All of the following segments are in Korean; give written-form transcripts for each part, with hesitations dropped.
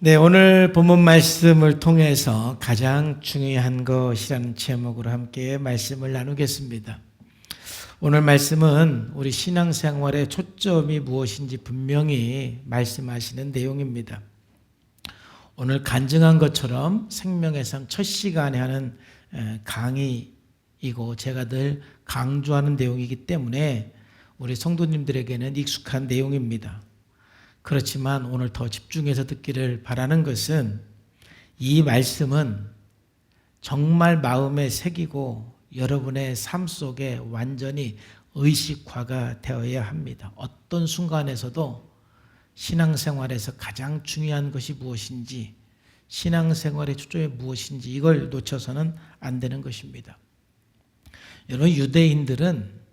네, 오늘 본문 말씀을 통해서 가장 중요한 것이라는 제목으로 함께 말씀을 나누겠습니다. 오늘 말씀은 우리 신앙생활의 초점이 무엇인지 분명히 말씀하시는 내용입니다. 오늘 간증한 것처럼 생명의 삶 첫 시간에 하는 강의이고 제가 늘 강조하는 내용이기 때문에 우리 성도님들에게는 익숙한 내용입니다. 그렇지만 오늘 더 집중해서 듣기를 바라는 것은 이 말씀은 정말 마음에 새기고 여러분의 삶 속에 완전히 의식화가 되어야 합니다. 어떤 순간에서도 신앙생활에서 가장 중요한 것이 무엇인지, 신앙생활의 초점이 무엇인지 이걸 놓쳐서는 안 되는 것입니다. 여러분, 유대인들은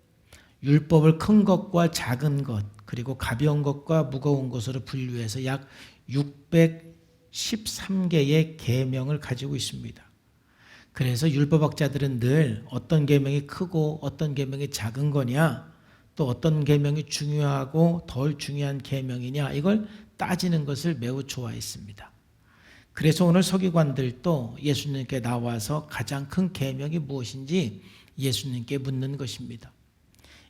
율법을 큰 것과 작은 것, 그리고 가벼운 것과 무거운 것으로 분류해서 약 613개의 계명을 가지고 있습니다. 그래서 율법학자들은 늘 어떤 계명이 크고 어떤 계명이 작은 거냐, 또 어떤 계명이 중요하고 덜 중요한 계명이냐, 이걸 따지는 것을 매우 좋아했습니다. 그래서 오늘 서기관들도 예수님께 나와서 가장 큰 계명이 무엇인지 예수님께 묻는 것입니다.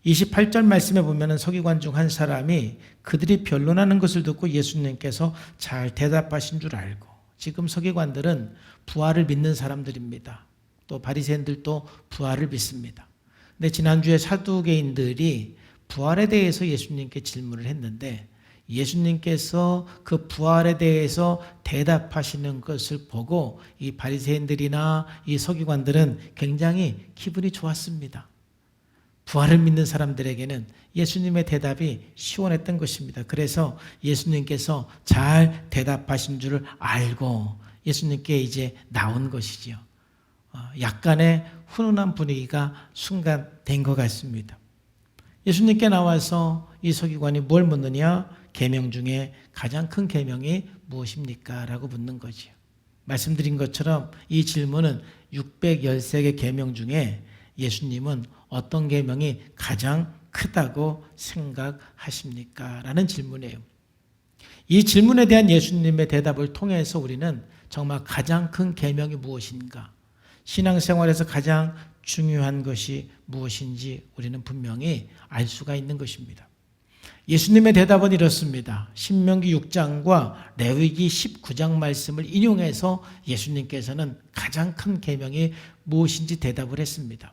28절 말씀에 보면 서기관 중 한 사람이 그들이 변론하는 것을 듣고 예수님께서 잘 대답하신 줄 알고, 지금 서기관들은 부활을 믿는 사람들입니다. 또 바리새인들도 부활을 믿습니다. 근데 지난주에 사두개인들이 부활에 대해서 예수님께 질문을 했는데 예수님께서 그 부활에 대해서 대답하시는 것을 보고 이 바리새인들이나 이 서기관들은 굉장히 기분이 좋았습니다. 부활을 믿는 사람들에게는 예수님의 대답이 시원했던 것입니다. 그래서 예수님께서 잘 대답하신 줄 알고 예수님께 이제 나온 것이죠. 약간의 훈훈한 분위기가 순간 된 것 같습니다. 예수님께 나와서 이 서기관이 뭘 묻느냐? 계명 중에 가장 큰 계명이 무엇입니까? 라고 묻는 거죠. 말씀드린 것처럼 이 질문은 613개 계명 중에 예수님은 어떤 계명이 가장 크다고 생각하십니까? 라는 질문이에요. 이 질문에 대한 예수님의 대답을 통해서 우리는 정말 가장 큰 계명이 무엇인가, 신앙생활에서 가장 중요한 것이 무엇인지 우리는 분명히 알 수가 있는 것입니다. 예수님의 대답은 이렇습니다. 신명기 6장과 레위기 19장 말씀을 인용해서 예수님께서는 가장 큰 계명이 무엇인지 대답을 했습니다.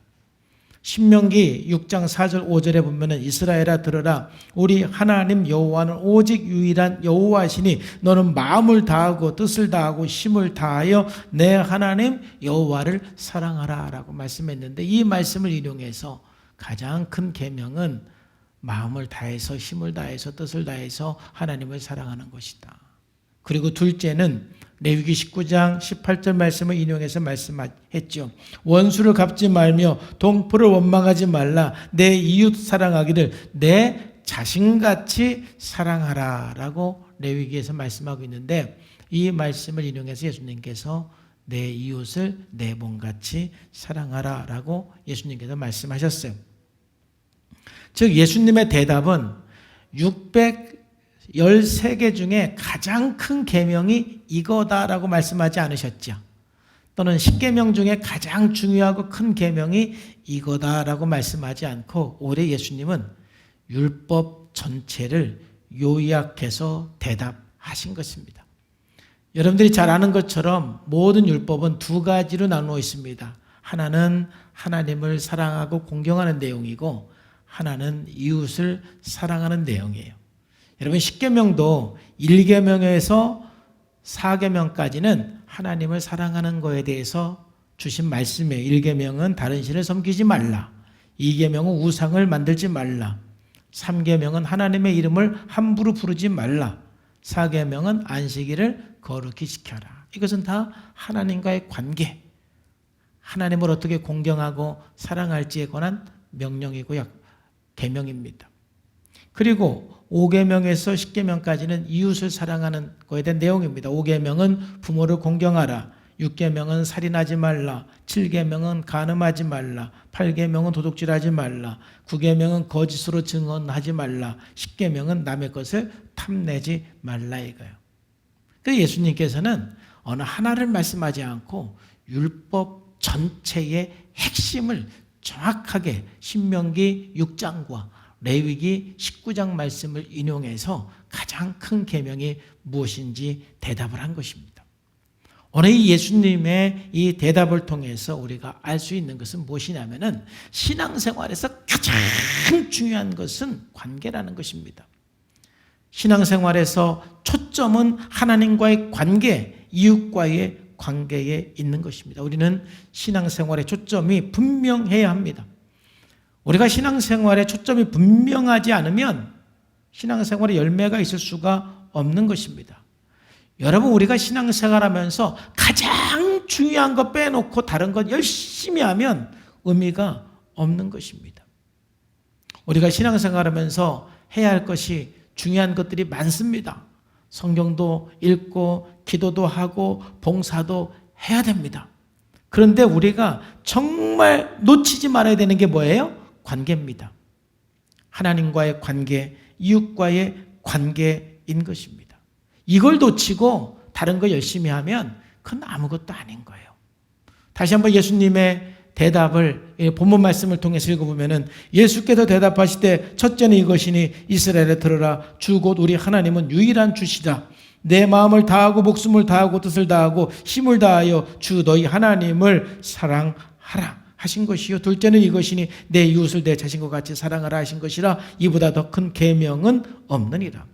신명기 6장 4절 5절에 보면 이스라엘아 들으라, 우리 하나님 여호와는 오직 유일한 여호와시니 너는 마음을 다하고 뜻을 다하고 힘을 다하여 내 하나님 여호와를 사랑하라 라고 말씀했는데, 이 말씀을 인용해서 가장 큰 계명은 마음을 다해서 힘을 다해서 뜻을 다해서 하나님을 사랑하는 것이다. 그리고 둘째는 레위기 19장 18절 말씀을 인용해서 말씀했죠. 원수를 갚지 말며 동포를 원망하지 말라. 내 이웃 사랑하기를 내 자신같이 사랑하라 라고 레위기에서 말씀하고 있는데, 이 말씀을 인용해서 예수님께서 내 이웃을 내 몸같이 사랑하라 라고 예수님께서 말씀하셨어요. 즉 예수님의 대답은 613개 중에 가장 큰 계명이 이거다라고 말씀하지 않으셨죠. 또는 10계명 중에 가장 중요하고 큰 계명이 이거다라고 말씀하지 않고 오히려 예수님은 율법 전체를 요약해서 대답하신 것입니다. 여러분들이 잘 아는 것처럼 모든 율법은 두 가지로 나누어 있습니다. 하나는 하나님을 사랑하고 공경하는 내용이고 하나는 이웃을 사랑하는 내용이에요. 여러분, 10계명도 1계명에서 4계명까지는 하나님을 사랑하는 거에 대해서 주신 말씀이에요. 1계명은 다른 신을 섬기지 말라. 2계명은 우상을 만들지 말라. 3계명은 하나님의 이름을 함부로 부르지 말라. 4계명은 안식일을 거룩히 지켜라. 이것은 다 하나님과의 관계, 하나님을 어떻게 공경하고 사랑할지에 관한 명령이고 계명입니다. 그리고 5계명에서 10계명까지는 이웃을 사랑하는 것에 대한 내용입니다. 5계명은 부모를 공경하라. 6계명은 살인하지 말라. 7계명은 간음하지 말라. 8계명은 도둑질하지 말라. 9계명은 거짓으로 증언하지 말라. 10계명은 남의 것을 탐내지 말라 이거예요. 그래서 예수님께서는 어느 하나를 말씀하지 않고 율법 전체의 핵심을 정확하게 신명기 6장과 레위기 19장 말씀을 인용해서 가장 큰 계명이 무엇인지 대답을 한 것입니다. 오늘 이 예수님의 이 대답을 통해서 우리가 알 수 있는 것은 무엇이냐면은 신앙생활에서 가장 중요한 것은 관계라는 것입니다. 신앙생활에서 초점은 하나님과의 관계, 이웃과의 관계에 있는 것입니다. 우리는 신앙생활의 초점이 분명해야 합니다. 우리가 신앙생활에 초점이 분명하지 않으면 신앙생활에 열매가 있을 수가 없는 것입니다. 여러분, 우리가 신앙생활하면서 가장 중요한 거 빼놓고 다른 것 열심히 하면 의미가 없는 것입니다. 우리가 신앙생활하면서 해야 할 것이 중요한 것들이 많습니다. 성경도 읽고 기도도 하고 봉사도 해야 됩니다. 그런데 우리가 정말 놓치지 말아야 되는 게 뭐예요? 관계입니다. 하나님과의 관계, 이웃과의 관계인 것입니다. 이걸 놓치고 다른 거 열심히 하면 그건 아무것도 아닌 거예요. 다시 한번 예수님의 대답을 본문 말씀을 통해서 읽어보면 예수께서 대답하시되 첫째는 이것이니 이스라엘에 들으라 주 곧 우리 하나님은 유일한 주시다. 내 마음을 다하고 목숨을 다하고 뜻을 다하고 힘을 다하여 주 너희 하나님을 사랑하라 하신 것이요. 둘째는 이것이니 내 이웃을 내 자신과 같이 사랑하라 하신 것이라. 이보다 더 큰 계명은 없느니라.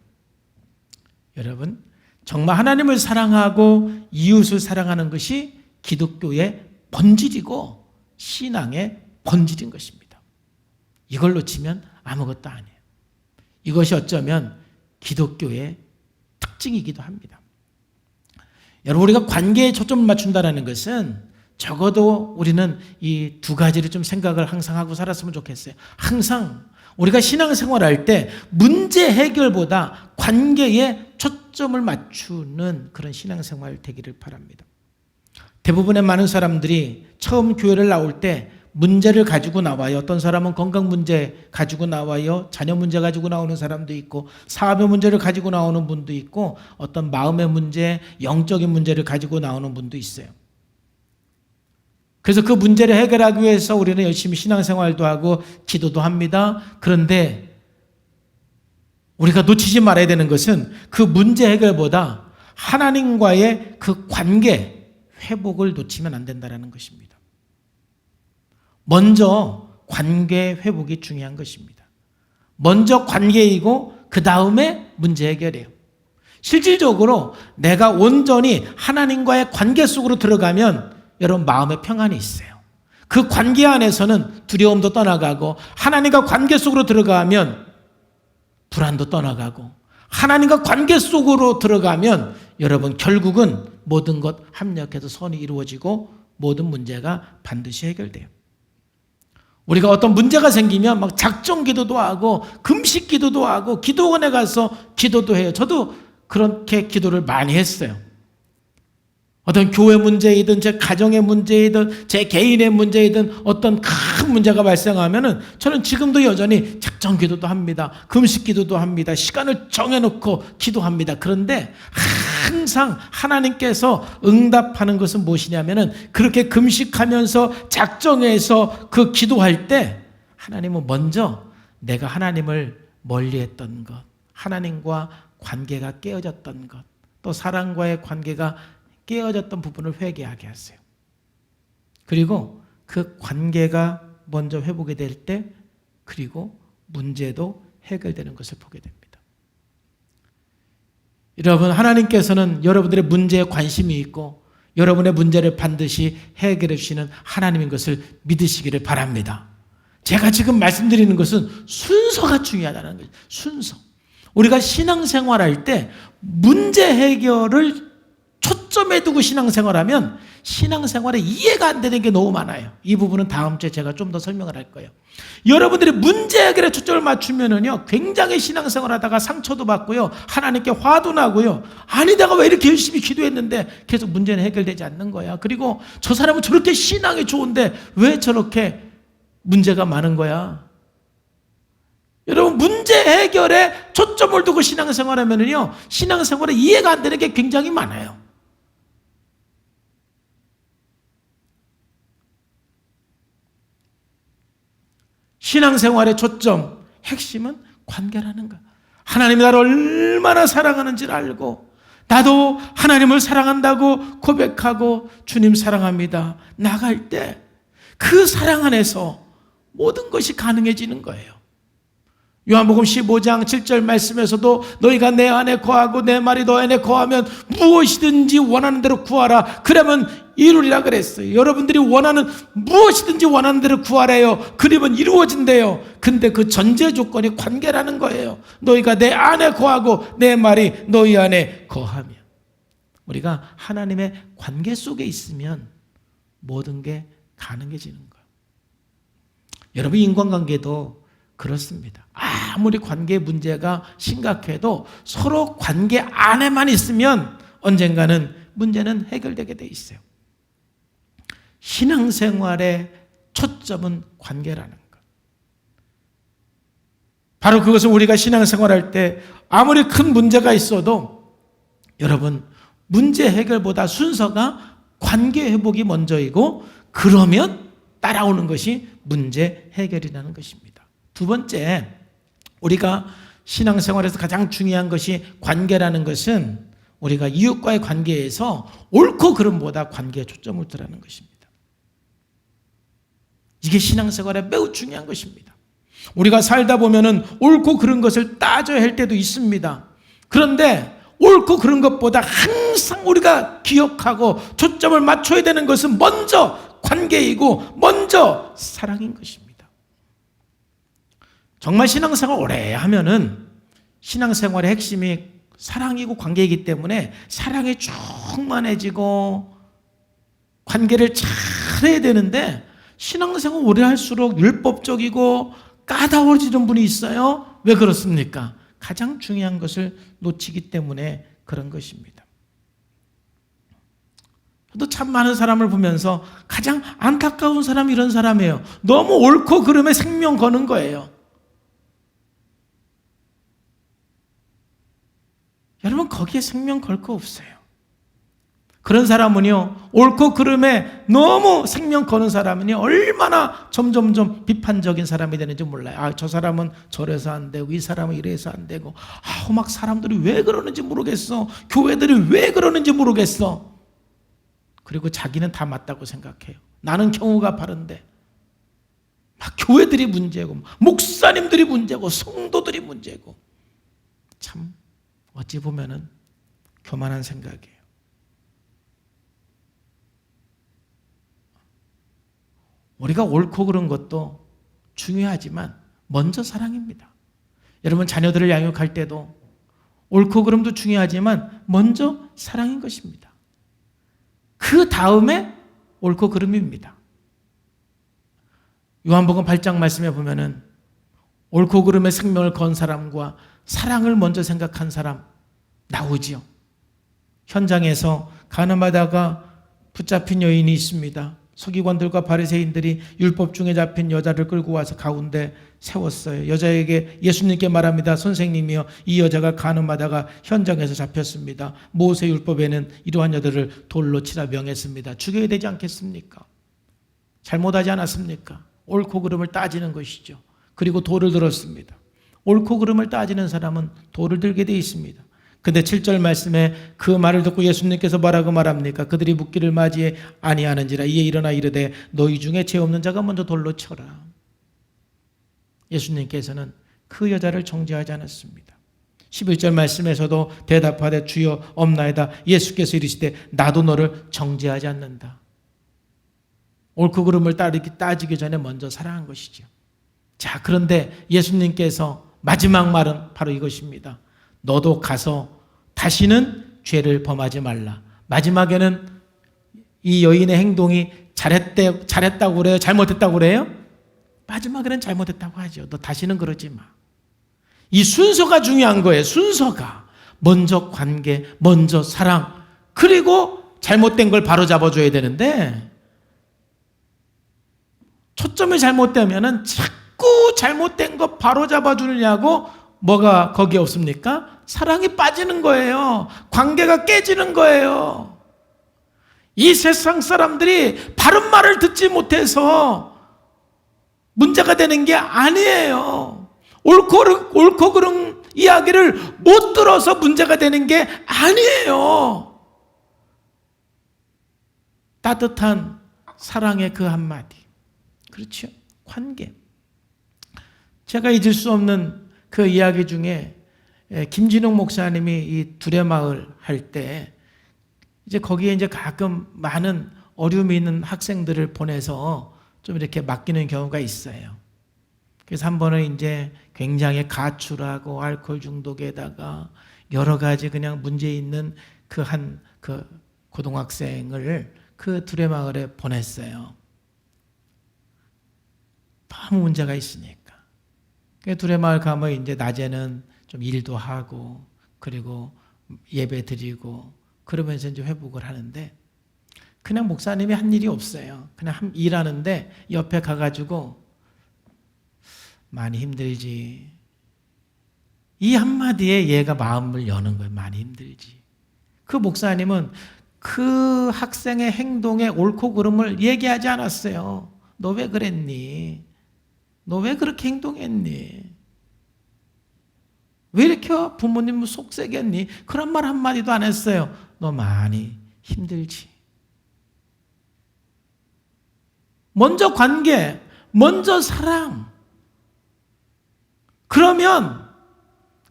여러분, 정말 하나님을 사랑하고 이웃을 사랑하는 것이 기독교의 본질이고 신앙의 본질인 것입니다. 이걸 놓치면 아무것도 아니에요. 이것이 어쩌면 기독교의 특징이기도 합니다. 여러분, 우리가 관계에 초점을 맞춘다는 것은 적어도 우리는 이 두 가지를 좀 생각을 항상 하고 살았으면 좋겠어요. 항상 우리가 신앙생활할 때 문제 해결보다 관계에 초점을 맞추는 그런 신앙생활 되기를 바랍니다. 대부분의 많은 사람들이 처음 교회를 나올 때 문제를 가지고 나와요. 어떤 사람은 건강 문제 가지고 나와요. 자녀 문제 가지고 나오는 사람도 있고, 사업의 문제를 가지고 나오는 분도 있고, 어떤 마음의 문제, 영적인 문제를 가지고 나오는 분도 있어요. 그래서 그 문제를 해결하기 위해서 우리는 열심히 신앙생활도 하고 기도도 합니다. 그런데 우리가 놓치지 말아야 되는 것은 그 문제 해결보다 하나님과의 그 관계 회복을 놓치면 안 된다는 것입니다. 먼저 관계 회복이 중요한 것입니다. 먼저 관계이고 그 다음에 문제 해결이에요. 실질적으로 내가 온전히 하나님과의 관계 속으로 들어가면 여러분 마음에 평안이 있어요. 그 관계 안에서는 두려움도 떠나가고, 하나님과 관계 속으로 들어가면 불안도 떠나가고, 하나님과 관계 속으로 들어가면 여러분 결국은 모든 것 합력해서 선이 이루어지고 모든 문제가 반드시 해결돼요. 우리가 어떤 문제가 생기면 막 작정 기도도 하고 금식 기도도 하고 기도원에 가서 기도도 해요. 저도 그렇게 기도를 많이 했어요. 어떤 교회 문제이든 제 가정의 문제이든 제 개인의 문제이든 어떤 큰 문제가 발생하면은 저는 지금도 여전히 작정 기도도 합니다. 금식 기도도 합니다. 시간을 정해놓고 기도합니다. 그런데 항상 하나님께서 응답하는 것은 무엇이냐면은 그렇게 금식하면서 작정해서 그 기도할 때 하나님은 먼저 내가 하나님을 멀리했던 것, 하나님과 관계가 깨어졌던 것, 또 사랑과의 관계가 깨어졌던 부분을 회개하게 하세요. 그리고 그 관계가 먼저 회복이 될 때 그리고 문제도 해결되는 것을 보게 됩니다. 여러분, 하나님께서는 여러분들의 문제에 관심이 있고 여러분의 문제를 반드시 해결해 주시는 하나님인 것을 믿으시기를 바랍니다. 제가 지금 말씀드리는 것은 순서가 중요하다는 거예요. 순서. 우리가 신앙생활할 때 문제 해결을 초점에 두고 신앙생활하면 신앙생활에 이해가 안 되는 게 너무 많아요. 이 부분은 다음 주에 제가 좀 더 설명을 할 거예요. 여러분들이 문제 해결에 초점을 맞추면은요, 굉장히 신앙생활하다가 상처도 받고요, 하나님께 화도 나고요. 아니 내가 왜 이렇게 열심히 기도했는데 계속 문제는 해결되지 않는 거야. 그리고 저 사람은 저렇게 신앙이 좋은데 왜 저렇게 문제가 많은 거야? 여러분, 문제 해결에 초점을 두고 신앙생활 하면은요, 신앙생활에 이해가 안 되는 게 굉장히 많아요. 신앙생활의 초점, 핵심은 관계라는 거야. 하나님이 나를 얼마나 사랑하는지를 알고, 나도 하나님을 사랑한다고 고백하고 주님 사랑합니다 나갈 때 그 사랑 안에서 모든 것이 가능해지는 거예요. 요한복음 15장 7절 말씀에서도 너희가 내 안에 거하고 내 말이 너 안에 거하면 무엇이든지 원하는 대로 구하라 그러면 이루리라 그랬어요. 여러분들이 원하는 무엇이든지 원하는 대로 구하래요. 그러면 이루어진대요. 근데 그 전제 조건이 관계라는 거예요. 너희가 내 안에 거하고 내 말이 너희 안에 거하면. 우리가 하나님의 관계 속에 있으면 모든 게 가능해지는 거예요. 여러분, 인간관계도 그렇습니다. 아무리 관계 문제가 심각해도 서로 관계 안에만 있으면 언젠가는 문제는 해결되게 돼 있어요. 신앙생활의 초점은 관계라는 것. 바로 그것은 우리가 신앙생활할 때 아무리 큰 문제가 있어도 여러분, 문제 해결보다 순서가 관계 회복이 먼저이고 그러면 따라오는 것이 문제 해결이라는 것입니다. 두 번째, 우리가 신앙생활에서 가장 중요한 것이 관계라는 것은 우리가 이웃과의 관계에서 옳고 그름보다 관계에 초점을 두라는 것입니다. 이게 신앙생활에 매우 중요한 것입니다. 우리가 살다 보면은 옳고 그른 것을 따져야 할 때도 있습니다. 그런데 옳고 그른 것보다 항상 우리가 기억하고 초점을 맞춰야 되는 것은 먼저 관계이고 먼저 사랑인 것입니다. 정말 신앙생활 오래 하면은 신앙생활의 핵심이 사랑이고 관계이기 때문에 사랑이 충만해지고 관계를 잘해야 되는데 신앙생활 오래 할수록 율법적이고 까다로워지는 분이 있어요. 왜 그렇습니까? 가장 중요한 것을 놓치기 때문에 그런 것입니다. 저도 참 많은 사람을 보면서 가장 안타까운 사람이 이런 사람이에요. 너무 옳고 그름에 생명 거는 거예요. 여러분, 거기에 생명 걸 거 없어요. 그런 사람은요, 옳고 그름에 너무 생명 거는 사람은요, 얼마나 점점점 비판적인 사람이 되는지 몰라요. 아, 저 사람은 저래서 안 되고, 이 사람은 이래서 안 되고, 막 사람들이 왜 그러는지 모르겠어. 교회들이 왜 그러는지 모르겠어. 그리고 자기는 다 맞다고 생각해요. 나는 경우가 바른데. 막 교회들이 문제고, 목사님들이 문제고, 성도들이 문제고. 참, 어찌 보면은 교만한 생각이에요. 우리가 옳고 그른 것도 중요하지만 먼저 사랑입니다. 여러분, 자녀들을 양육할 때도 옳고 그름도 중요하지만 먼저 사랑인 것입니다. 그 다음에 옳고 그름입니다. 요한복음 8장 말씀에 보면은 옳고 그름에 생명을 건 사람과 사랑을 먼저 생각한 사람 나오지요. 현장에서 가늠하다가 붙잡힌 여인이 있습니다. 서기관들과 바리새인들이 율법 중에 잡힌 여자를 끌고 와서 가운데 세웠어요. 여자에게 예수님께 말합니다. 선생님이여, 이 여자가 간음하다가 현장에서 잡혔습니다. 모세 율법에는 이러한 여자를 돌로 치라 명했습니다. 죽여야 되지 않겠습니까? 잘못하지 않았습니까? 옳고 그름을 따지는 것이죠. 그리고 돌을 들었습니다. 옳고 그름을 따지는 사람은 돌을 들게 돼 있습니다. 근데 7절 말씀에 그 말을 듣고 예수님께서 뭐라고 말합니까? 그들이 묻기를 맞이해 아니하는지라 이에 일어나 이르되 너희 중에 죄 없는 자가 먼저 돌로 쳐라. 예수님께서는 그 여자를 정죄하지 않았습니다. 11절 말씀에서도 대답하되 주여 없나이다. 예수께서 이르시되 나도 너를 정죄하지 않는다. 옳고 그름을 따지기 전에 먼저 사랑한 것이죠. 자, 그런데 예수님께서 마지막 말은 바로 이것입니다. 너도 가서 다시는 죄를 범하지 말라. 마지막에는 이 여인의 행동이 잘했다고 그래요? 잘못했다고 그래요? 마지막에는 잘못했다고 하죠. 너 다시는 그러지 마. 이 순서가 중요한 거예요. 순서가. 먼저 관계, 먼저 사랑, 그리고 잘못된 걸 바로 잡아줘야 되는데 초점이 잘못되면은 자꾸 잘못된 거 바로 잡아주느냐고 뭐가 거기에 없습니까? 사랑이 빠지는 거예요. 관계가 깨지는 거예요. 이 세상 사람들이 바른 말을 듣지 못해서 문제가 되는 게 아니에요. 옳고 그른 이야기를 못 들어서 문제가 되는 게 아니에요. 따뜻한 사랑의 그 한마디. 그렇죠. 관계. 제가 잊을 수 없는 그 이야기 중에 김진웅 목사님이 이 두레마을 할 때 이제 거기에 이제 가끔 많은 어려움이 있는 학생들을 보내서 좀 이렇게 맡기는 경우가 있어요. 그래서 한 번은 이제 굉장히 가출하고 알코올 중독에다가 여러 가지 그냥 문제 있는 그 고등학생을 그 두레마을에 보냈어요. 너무 문제가 있으니까. 두레마을 가면 이제 낮에는 좀 일도 하고 그리고 예배 드리고 그러면서 이제 회복을 하는데 그냥 목사님이 한 일이 없어요. 그냥 일하는데 옆에 가가지고 많이 힘들지. 이 한마디에 얘가 마음을 여는 거예요. 많이 힘들지. 그 목사님은 그 학생의 행동에 옳고 그름을 얘기하지 않았어요. 너 왜 그랬니? 너 왜 그렇게 행동했니? 왜 이렇게 부모님을 속세게 했니? 그런 말 한마디도 안 했어요. 너 많이 힘들지. 먼저 관계, 먼저 사랑. 그러면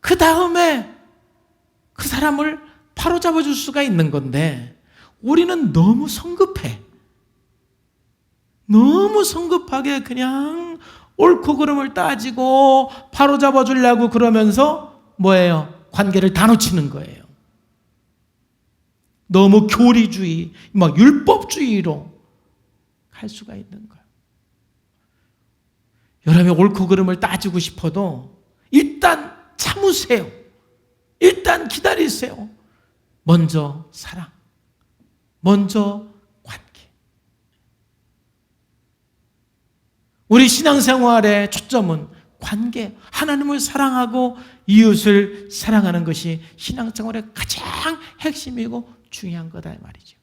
그 다음에 그 사람을 바로잡아 줄 수가 있는 건데 우리는 너무 성급해. 너무 성급하게 그냥 옳고 그름을 따지고 바로잡아 주려고 그러면서 뭐예요? 관계를 다 놓치는 거예요. 너무 교리주의, 막 율법주의로 갈 수가 있는 거예요. 여러분이 옳고 그름을 따지고 싶어도 일단 참으세요. 일단 기다리세요. 먼저 사랑, 먼저 관계. 우리 신앙생활의 초점은 관계, 하나님을 사랑하고 이웃을 사랑하는 것이 신앙생활의 가장 핵심이고 중요한 거다 이 말이죠.